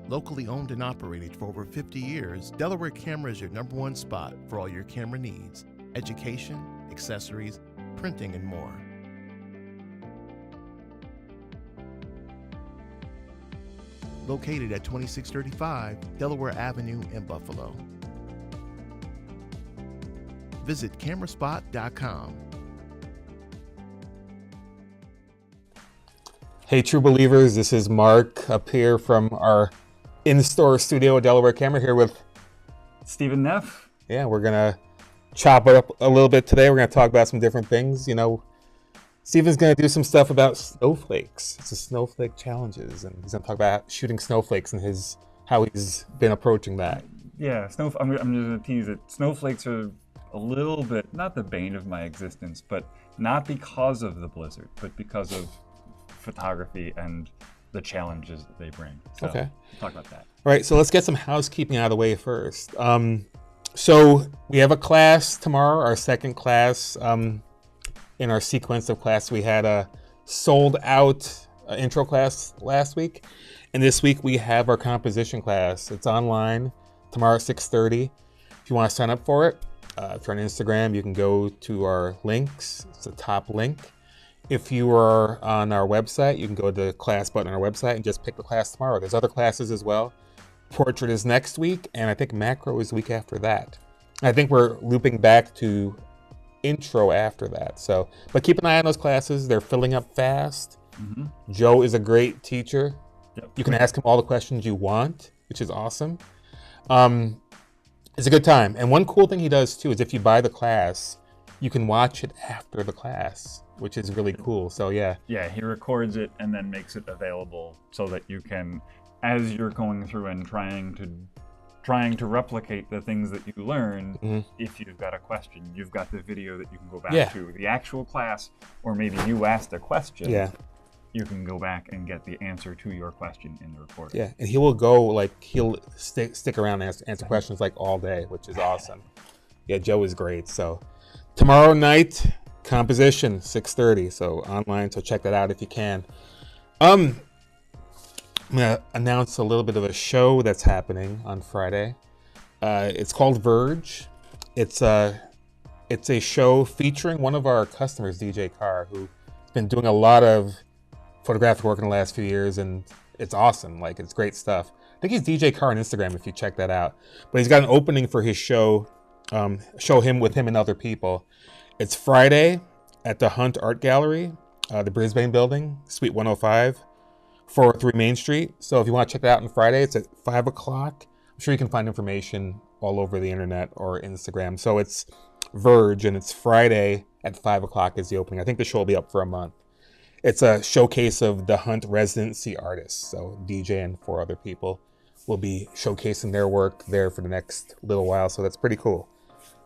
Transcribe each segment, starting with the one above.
Locally owned and operated for over 50 years, Delaware Camera is your #1 spot for all your camera needs, education, accessories, printing, and more. Located at 2635 Delaware Avenue in Buffalo. Visit cameraspot.com. Hey, true believers, this is Mark up here from our in-store studio at Delaware Camera here with Stephen Neff. Yeah, we're gonna chop it up a little bit today. We're gonna talk about some different things. You know, Stephen's gonna do some stuff about snowflakes. It's the snowflake challenges, and he's gonna talk about shooting snowflakes and how he's been approaching that. Yeah, I'm just gonna tease it. Snowflakes are a little bit, not the bane of my existence, but not because of the blizzard, but because of photography and the challenges that they bring. So okay, we'll talk about that. All right, so let's get some housekeeping out of the way first. So we have a class tomorrow, our second class in our sequence of class. We had a sold out intro class last week, and this week we have our composition class. It's online tomorrow at 6:30. If you want to sign up for it, if you're on Instagram, you can go to our links. It's the top link. If you are on our website, you can go to the class button on our website and just pick the class tomorrow. There's other classes as well. Portrait is next week, and I think macro is the week after that. I think we're looping back to intro after that. So, but keep an eye on those classes. They're filling up fast. Mm-hmm. Joe is a great teacher. Yep. You can ask him all the questions you want, which is awesome. It's a good time. And one cool thing he does too is if you buy the class, you can watch it after the class, which is really cool. So yeah. Yeah, he records it and then makes it available so that you can, as you're going through and trying to replicate the things that you learned, mm-hmm. if you've got a question, you've got the video that you can go back to. The actual class, or maybe you asked a question, you can go back and get the answer to your question in the recording. Yeah, and he will go, he'll stick around and answer questions all day, which is awesome. Yeah, Joe is great. So tomorrow night, composition, 6:30, so online, so check that out if you can. I'm gonna announce a little bit of a show that's happening on Friday. It's called Verge. It's a show featuring one of our customers, DJ Carr, who's been doing a lot of photographic work in the last few years, and it's awesome. It's great stuff. I think he's DJ Carr on Instagram if you check that out. But he's got an opening for his show, show him with him and other people. It's Friday at the Hunt Art Gallery, the Brisbane building, Suite 105, 403 Main Street. So if you want to check that out on Friday, it's at 5 o'clock. I'm sure you can find information all over the internet or Instagram. So it's Verge, and it's Friday at 5 o'clock is the opening. I think the show will be up for a month. It's a showcase of the Hunt residency artists. So DJ and 4 other people will be showcasing their work there for the next little while. So that's pretty cool.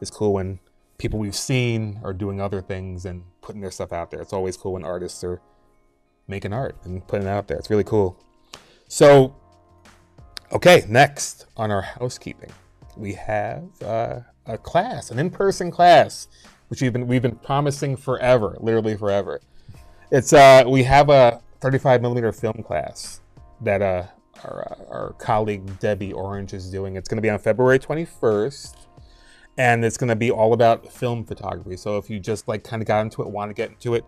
It's cool when people we've seen are doing other things and putting their stuff out there. It's always cool when artists are making art and putting it out there. It's really cool. So, okay, next on our housekeeping, we have a class, an in-person class, which we've been promising forever, literally forever. It's we have a 35mm film class that our colleague Debbie Orange is doing. It's going to be on February 21st. And it's going to be all about film photography. So if you just kind of got into it, want to get into it,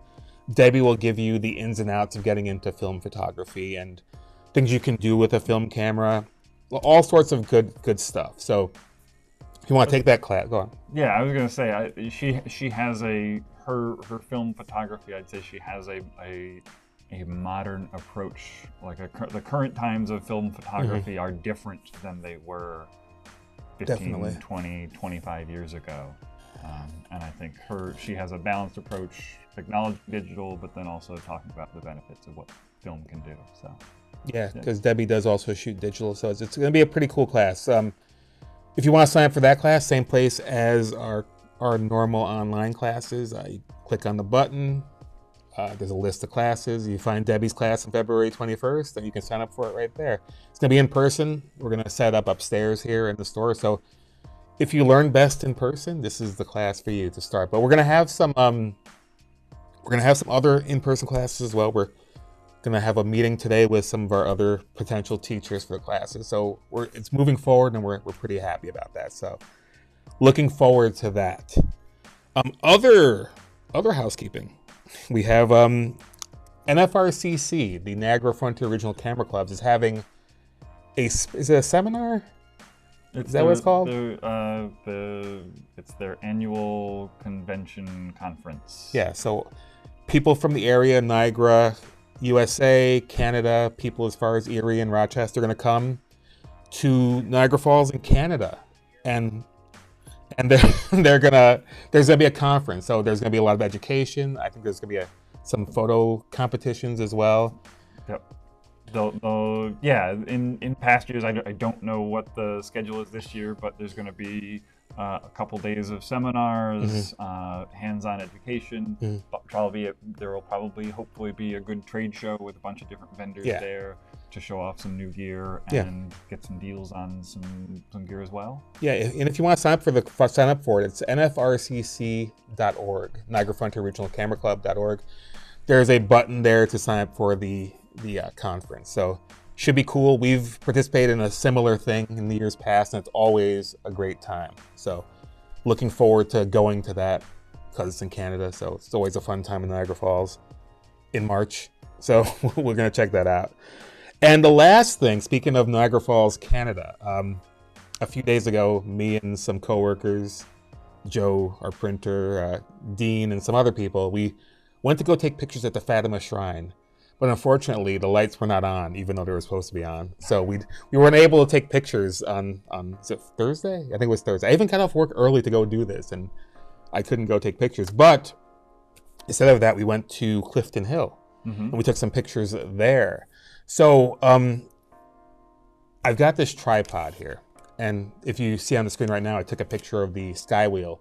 Debbie will give you the ins and outs of getting into film photography and things you can do with a film camera, all sorts of good stuff. So if you want to take that class, go on. Yeah, I was going to say, she has her film photography, I'd say she has a modern approach. The current times of film photography are different than they were 15, Definitely. 20, 25 years ago. And I think she has a balanced approach, technology, digital, but then also talking about the benefits of what film can do. So yeah, because Debbie does also shoot digital, so it's going to be a pretty cool class. If you want to sign up for that class, same place as our normal online classes. You click on the button. There's a list of classes. You find Debbie's class on February 21st, and you can sign up for it right there. It's going to be in person. We're going to set up upstairs here in the store. So if you learn best in person, this is the class for you to start. But we're going to have some other in-person classes as well. We're Gonna have a meeting today with some of our other potential teachers for the classes. So it's moving forward, and we're pretty happy about that. So looking forward to that. Other housekeeping. We have NFRCC, the Niagara Frontier Regional Camera Clubs, is having is it a seminar? Is that what it's called? It's their annual convention conference. Yeah, so people from the area, Niagara, USA, Canada, people as far as Erie and Rochester are going to come to Niagara Falls in Canada, and there's gonna be a conference. So there's gonna be a lot of education. I think there's gonna be some photo competitions as well. Yep. Yeah, in past years, I don't know what the schedule is this year, but there's going to be a couple days of seminars, hands-on education. There will probably, hopefully, be a good trade show with a bunch of different vendors there to show off some new gear and get some deals on some gear as well. Yeah, and if you want to sign up for it, it's nfrcc.org, Niagara Frontier Regional Camera Club.org. There's a button there to sign up for the conference. So should be cool. We've participated in a similar thing in the years past, and it's always a great time. So looking forward to going to that because it's in Canada. So it's always a fun time in Niagara Falls in March. So we're going to check that out. And the last thing, speaking of Niagara Falls, Canada, a few days ago, me and some coworkers, Joe, our printer, Dean, and some other people, we went to go take pictures at the Fatima Shrine. But unfortunately, the lights were not on, even though they were supposed to be on. So we weren't able to take pictures on is it Thursday? I think it was Thursday. I even got off work early to go do this, and I couldn't go take pictures. But instead of that, we went to Clifton Hill, and we took some pictures there. So I've got this tripod here. And if you see on the screen right now, I took a picture of the Skywheel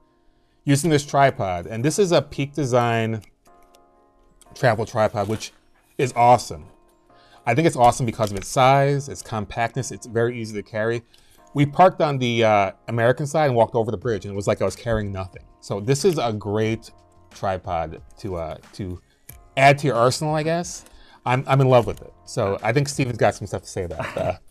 using this tripod. And this is a Peak Design travel tripod, which is awesome. I think it's awesome because of its size, its compactness. It's very easy to carry. We parked on the American side and walked over the bridge, and it was like I was carrying nothing. So this is a great tripod to add to your arsenal, I guess. I'm in love with it. So I think Steven's got some stuff to say about that.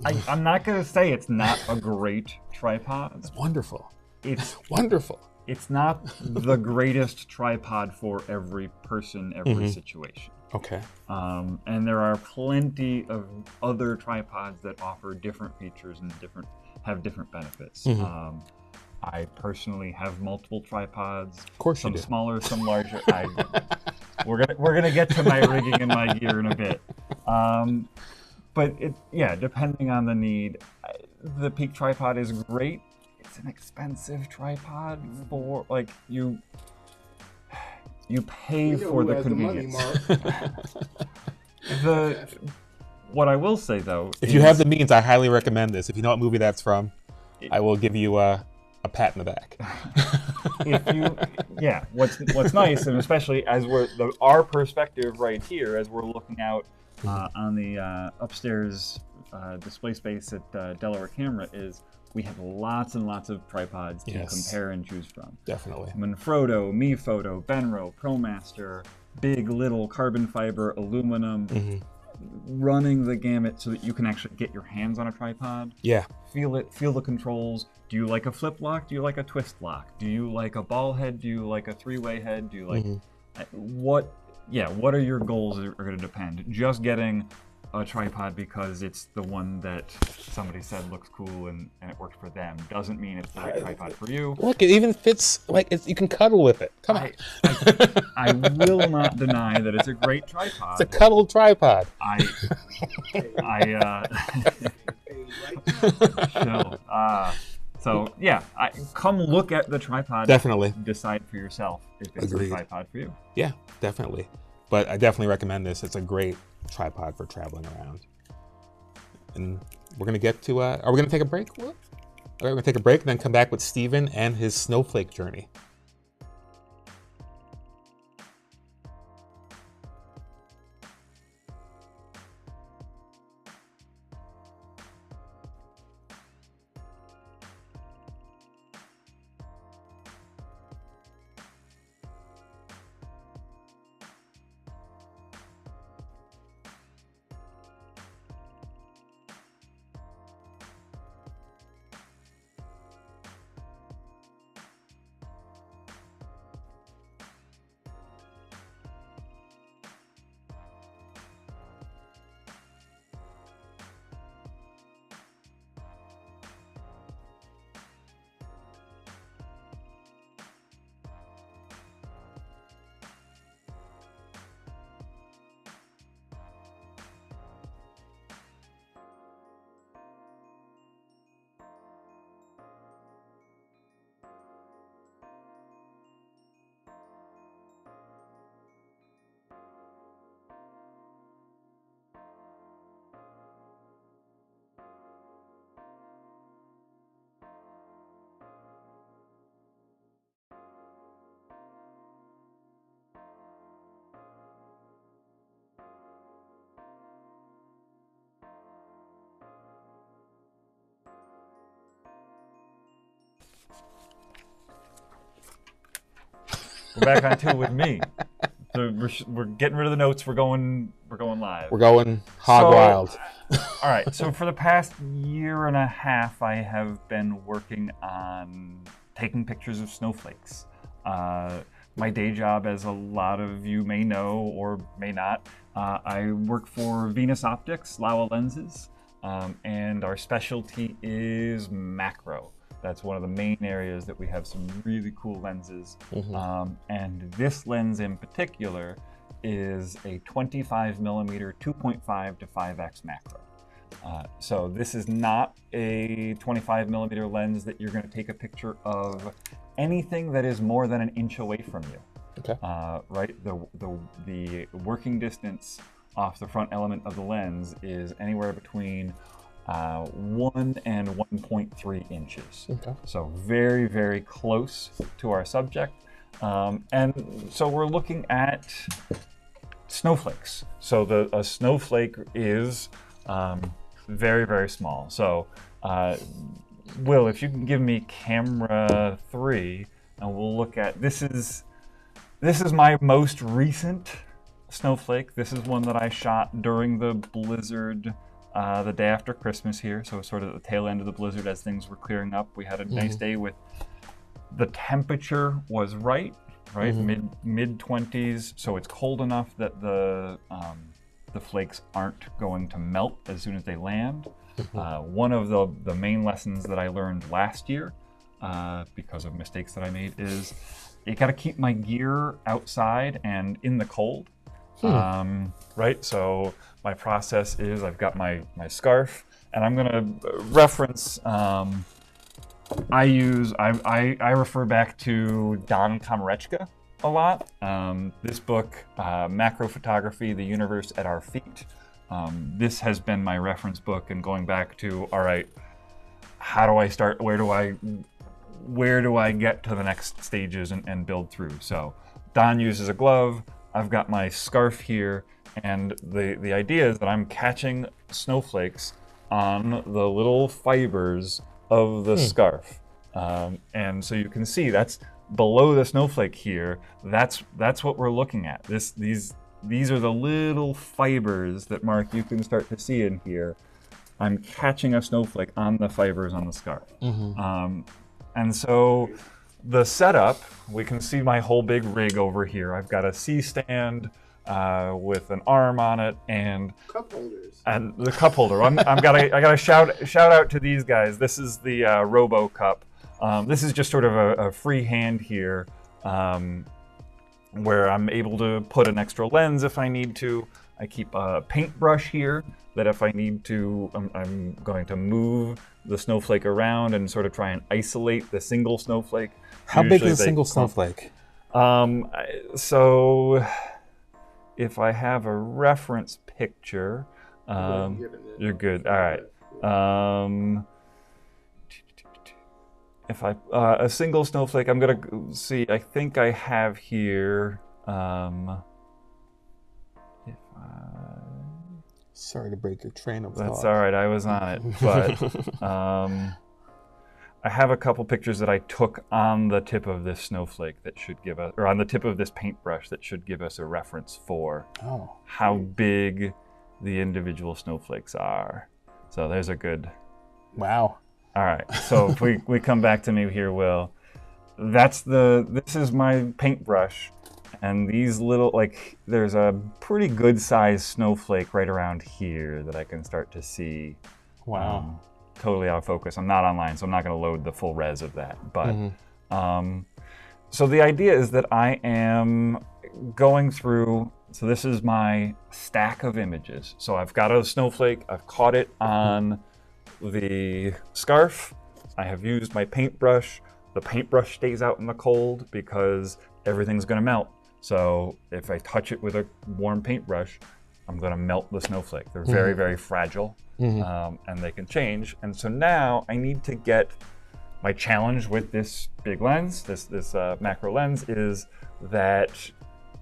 I'm not going to say it's not a great tripod. It's wonderful. It's wonderful. It's not the greatest tripod for every person, every situation. Okay. And there are plenty of other tripods that offer different features and have different benefits. I personally have multiple tripods. Of course you do. Some smaller, some larger. We're gonna get to my rigging and my gear in a bit. But depending on the need, the Peak tripod is great. It's an expensive tripod for you pay for the convenience. What I will say though, if you have the means, I highly recommend this. If you know what movie that's from, I will give you a pat in the back. What's nice, and especially as our perspective right here, as we're looking out on the upstairs display space at Delaware Camera, is we have lots and lots of tripods to compare and choose from. Definitely. Manfrotto, MePhoto, Benro, ProMaster, big, little, carbon fiber, aluminum, running the gamut so that you can actually get your hands on a tripod. Yeah. Feel it, feel the controls. Do you like a flip lock? Do you like a twist lock? Do you like a ball head? Do you like a three-way head? Do you like what are your goals are going to depend. Just getting a tripod because it's the one that somebody said looks cool and it works for them doesn't mean it's the right tripod for you. Look, it even fits, you can cuddle with it. Come on. I will not deny that it's a great tripod. It's a cuddle tripod. Come look at the tripod. Definitely. Decide for yourself if it's a tripod for you. Yeah, definitely. But I definitely recommend this. It's a great tripod for traveling around. And we're going to get to, are we going to take a break? All right, we're going to take a break and then come back with Steven and his snowflake journey. We're back on 2 with me. So we're getting rid of the notes. We're going live. We're going hog wild. All right. So for the past year and a half, I have been working on taking pictures of snowflakes. My day job, as a lot of you may know or may not, I work for Venus Optics, Laowa lenses, and our specialty is macro. That's one of the main areas that we have some really cool lenses. And this lens in particular is a 25 millimeter 2.5 to 5x macro. So this is not a 25 millimeter lens that you're going to take a picture of anything that is more than an inch away from you. Okay. Right? The working distance off the front element of the lens is anywhere between 1 and 1.3 inches. Okay. So very, very close to our subject. And so we're looking at snowflakes. So a snowflake is very, very small. So Will, if you can give me camera 3, and we'll look at, this is my most recent snowflake. This is one that I shot during the blizzard the day after Christmas here, so sort of at the tail end of the blizzard as things were clearing up. We had a nice day with the temperature was right, mid 20s, so it's cold enough that the flakes aren't going to melt as soon as they land. One of the main lessons that I learned last year, because of mistakes that I made, is you got to keep my gear outside and in the cold. Right, so my process is I've got my scarf, and I'm gonna reference. I refer back to Don Komarechka a lot. This book, Macro Photography: The Universe at Our Feet. This has been my reference book, and going back to, all right, how do I start? Where do I get to the next stages and build through? So Don uses a glove. I've got my scarf here, and the idea is that I'm catching snowflakes on the little fibers of the scarf. And so you can see that's below the snowflake here. That's what we're looking at. These are the little fibers that, Mark, you can start to see in here. I'm catching a snowflake on the fibers on the scarf. And so the setup, we can see my whole big rig over here. I've got a C-stand with an arm on it, and cup holders. And the cup holder. I gotta shout out to these guys. This is the Robo Cup. This is just sort of a free hand here, where I'm able to put an extra lens if I need to. I keep a paintbrush here that if I need to, I'm going to move the snowflake around and sort of try and isolate the single snowflake. How big is a single snowflake? So if I have a reference picture, you're good. All right. If a single snowflake, I'm gonna see. I think I have here. Sorry to break your train of thought. That's all right. I was on it, but I have a couple pictures that I took on the tip of this snowflake that should give us, or on the tip of this paintbrush that should give us a reference for how big the individual snowflakes are. So there's a good. Wow. All right. So if we come back to me here, Will, this is my paintbrush. And these little, there's a pretty good sized snowflake right around here that I can start to see. Wow. Totally out of focus. I'm not online, so I'm not going to load the full res of that. But so the idea is that I am going through, so this is my stack of images. So I've got a snowflake, I've caught it on the scarf, I have used my paintbrush. The paintbrush stays out in the cold because everything's going to melt. So if I touch it with a warm paintbrush, I'm going to melt the snowflake. They're very, very fragile, and they can change. And so now I need to get my challenge with this big lens, this macro lens, is that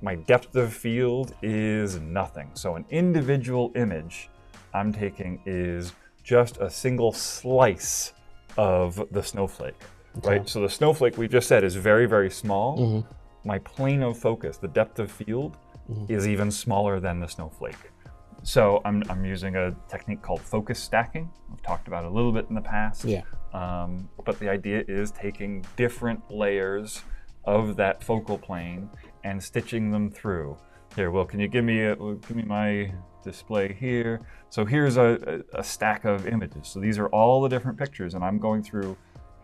my depth of field is nothing. So an individual image I'm taking is just a single slice of the snowflake. right? So the snowflake we just said is very, very small. My plane of focus, the depth of field, is even smaller than the snowflake. So I'm using a technique called focus stacking. I've talked about it a little bit in the past. Yeah. But the idea is taking different layers of that focal plane and stitching them through. Here, Will, can you give me my display here? So here's a stack of images. So these are all the different pictures, and I'm going through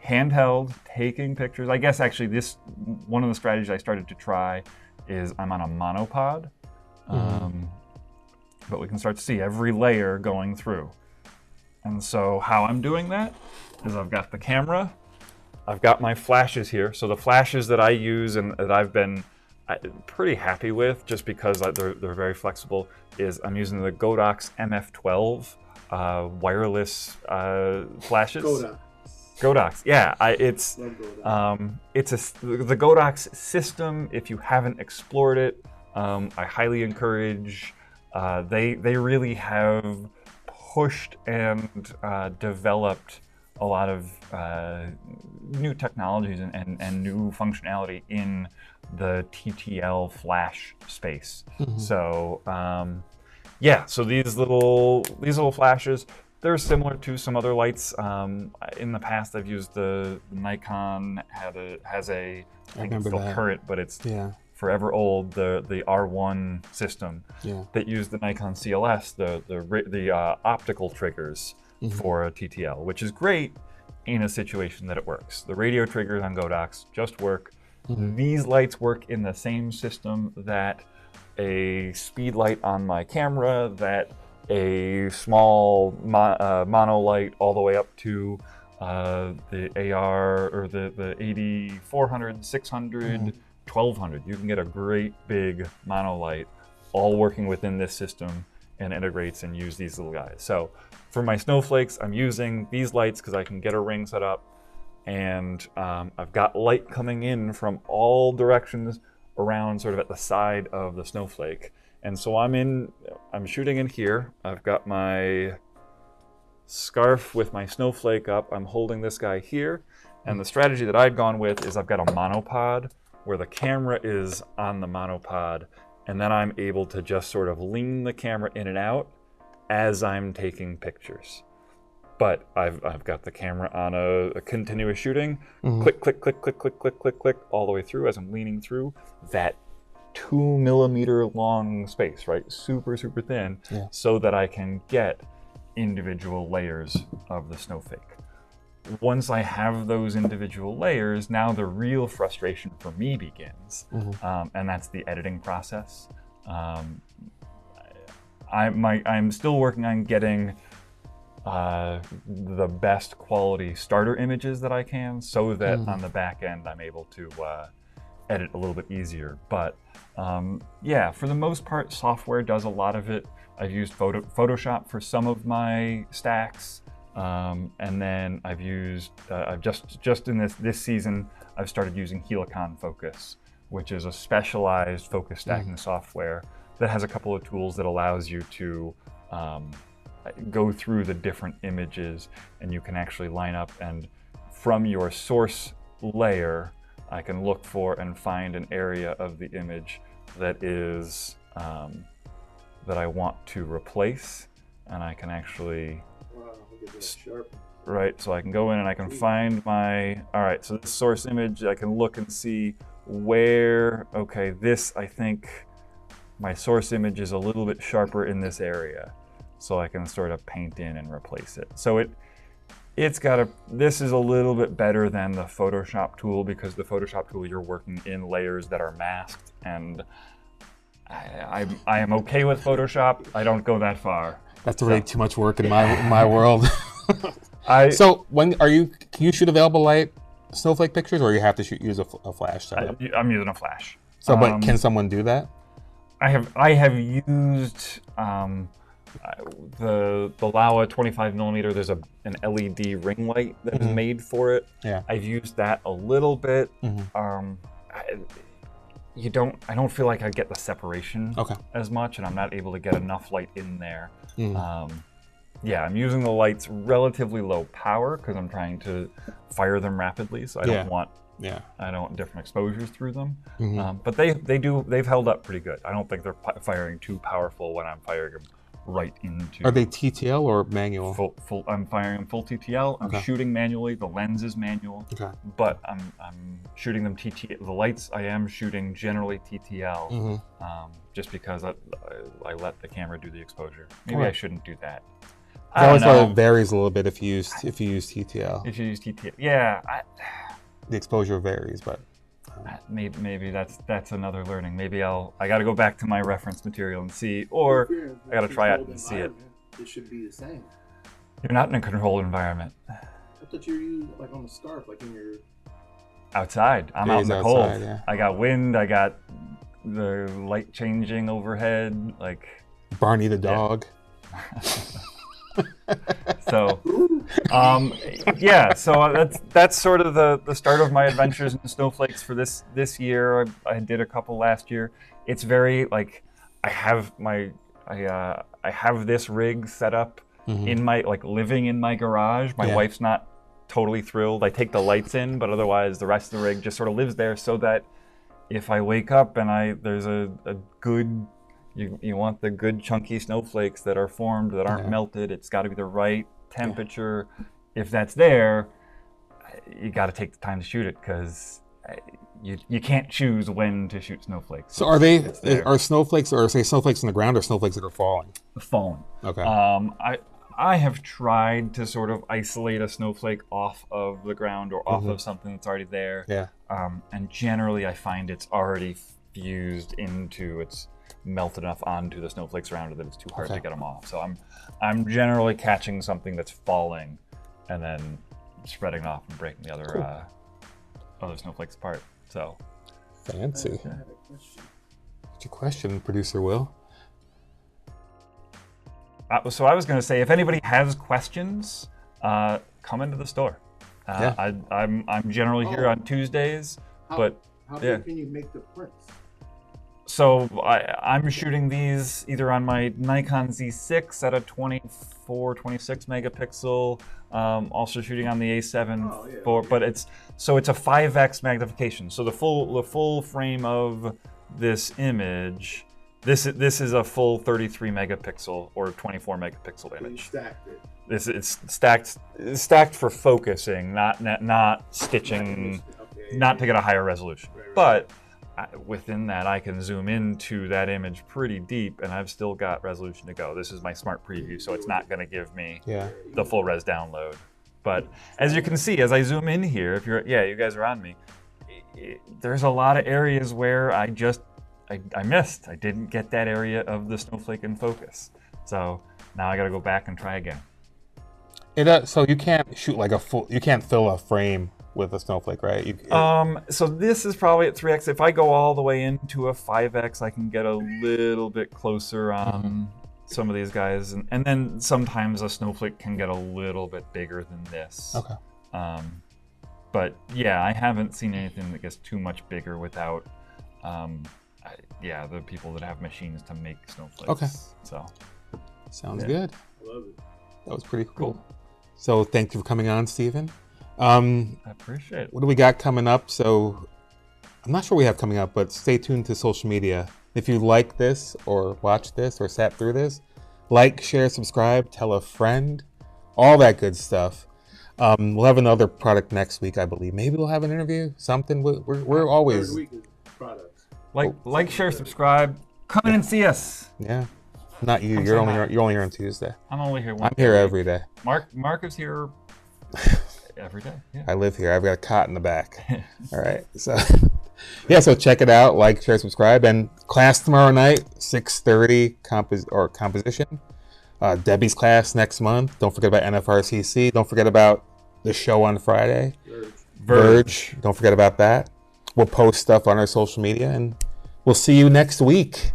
handheld, taking pictures. I guess actually one of the strategies I started to try is I'm on a monopod. But we can start to see every layer going through. And so how I'm doing that is I've got the camera, I've got my flashes here. So the flashes that I use and that I've been pretty happy with, just because they're very flexible, is I'm using the Godox MF12 wireless flashes. Godox, yeah. The Godox system. If you haven't explored it, I highly encourage. They really have pushed and developed a lot of new technologies and new functionality in the TTL flash space. So yeah, so these little flashes, they're similar to some other lights. In the past, I've used the Nikon has a I think it's still current, but it's forever old, the R1 system that used the Nikon CLS, the optical triggers for a TTL, which is great in a situation that it works. The radio triggers on Godox just work. These lights work in the same system that a speed light on my camera, that a small mono light all the way up to the AR or the 80, 400, 600, 1200. You can get a great big mono light all working within this system and integrates and use these little guys. So for my snowflakes, I'm using these lights because I can get a ring set up, and I've got light coming in from all directions around sort of at the side of the snowflake. And so I'm shooting in here. I've got my scarf with my snowflake up. I'm holding this guy here. And the strategy that I've gone with is I've got a monopod where the camera is on the monopod, and then I'm able to just sort of lean the camera in and out as I'm taking pictures. But I've got the camera on a continuous shooting, click, click, click, click, click, click, click, click, all the way through as I'm leaning through that 2 millimeter long space, right? Super, super thin, so that I can get individual layers of the snowflake. Once I have those individual layers, now the real frustration for me begins, and that's the editing process. I'm still working on getting the best quality starter images that I can, so that on the back end I'm able to edit a little bit easier. But yeah, for the most part, software does a lot of it. I've used Photoshop for some of my stacks, and then I've used I've just in this season I've started using Helicon Focus, which is a specialized focus stacking software that has a couple of tools that allows you to go through the different images, and you can actually line up, and from your source layer I can look for and find an area of the image that is that I want to replace, and I can actually right, so I can go in and I can find my, all right, so this source image, I can look and see where, okay, this, I think my source image is a little bit sharper in this area, so I can sort of paint in and replace it. So it's got this is a little bit better than the Photoshop tool, because the Photoshop tool, you're working in layers that are masked, and I am okay with Photoshop. I don't go that far. That's already too much work in my world. So can you shoot available light snowflake pictures, or you have to use a flash setup? I'm using a flash. So, but can someone do that? I have used the Laowa 25mm. There's an LED ring light that is made for it. Yeah, I've used that a little bit. I don't feel like I get the separation as much, and I'm not able to get enough light in there. Yeah, I'm using the lights relatively low power because I'm trying to fire them rapidly, so I don't want different exposures through them. But they've held up pretty good. I don't think they're firing too powerful when I'm firing them right into. Are they TTL or manual? Full. I'm firing them full TTL. I'm shooting manually. The lens is manual. Okay. But I'm shooting them TTL. The lights I am shooting generally TTL, just because I let the camera do the exposure. Maybe I shouldn't do that. I always thought it varies a little bit if you use TTL. If you use TTL, yeah. The exposure varies, but maybe that's another learning. Maybe I got to go back to my reference material and see, or I got to try it and see it. It should be the same. You're not in a controlled environment. I thought you were using like on the scarf, like in your. Outside. I'm out in the cold. Yeah. I got wind. I got the light changing overhead. Like Barney the dog. So, yeah. So that's sort of the start of my adventures in Snow Flakes for this year. I did a couple last year. It's very like I have this rig set up in my living in my garage. My wife's not totally thrilled. I take the lights in, but otherwise the rest of the rig just sort of lives there, so that if I wake up and there's a good. You want the good chunky snowflakes that are formed, that aren't melted. It's got to be the right temperature. If that's there, you got to take the time to shoot it, because you can't choose when to shoot snowflakes. So are snowflakes, or say snowflakes on the ground, or snowflakes that are falling? Falling. Okay. I have tried to sort of isolate a snowflake off of the ground or off of something that's already there. Yeah. And generally I find it's already fused into melted enough onto the snowflakes around it that it's too hard to get them off. So I'm generally catching something that's falling and then spreading off and breaking the other snowflakes apart. So fancy. What's your question, Producer Will? So I was going to say, if anybody has questions, come into the store. I'm generally here on Tuesdays, How big can you make the prints? So I'm shooting these either on my Nikon Z6 at a 24-26 megapixel. Also shooting on the A7 but it's a 5x magnification. So the full frame of this image, this is a full 33 megapixel or 24 megapixel image. You stacked it. It's stacked for focusing, not stitching, not to get a higher resolution, but. Within that, I can zoom into that image pretty deep, and I've still got resolution to go. This is my smart preview, so it's not going to give me the full res download. But as you can see, as I zoom in here, if you guys are on me, there's a lot of areas where I missed. I didn't get that area of the snowflake in focus. So now I got to go back and try again. So you can't shoot like you can't fill a frame with a snowflake, right? So this is probably at 3x. If I go all the way into a 5x, I can get a little bit closer on some of these guys, and then sometimes a snowflake can get a little bit bigger than this. Okay. But yeah, I haven't seen anything that gets too much bigger without, the people that have machines to make snowflakes. Okay. So sounds good. I love it. That was pretty cool. So thank you for coming on, Stephen. I appreciate it. What do we got coming up? So I'm not sure what we have coming up, but stay tuned to social media. If you like this or watch this or sat through this, like, share, subscribe, tell a friend, all that good stuff. We'll have another product next week, I believe. Maybe we'll have an interview, something. We're always. Third week is products. Like, share, subscribe. Come in and see us. Yeah. Not you. You're only here on Tuesday. I'm only here. I'm here every day. Mark is here every day. Yeah. I live here. I've got a cot in the back. All right. So so check it out. Like, share, subscribe, and class tomorrow night, 6:30 composition. Debbie's class next month. Don't forget about NFRCC. Don't forget about the show on Friday. Verge. Don't forget about that. We'll post stuff on our social media, and we'll see you next week.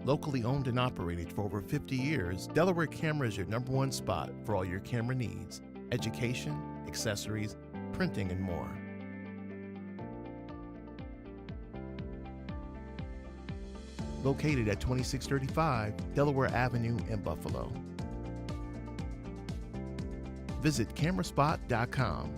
Locally owned and operated for over 50 years, Delaware Camera is your #1 spot for all your camera needs: education, accessories, printing, and more. located at 2635 Delaware Avenue in Buffalo. Visit cameraspot.com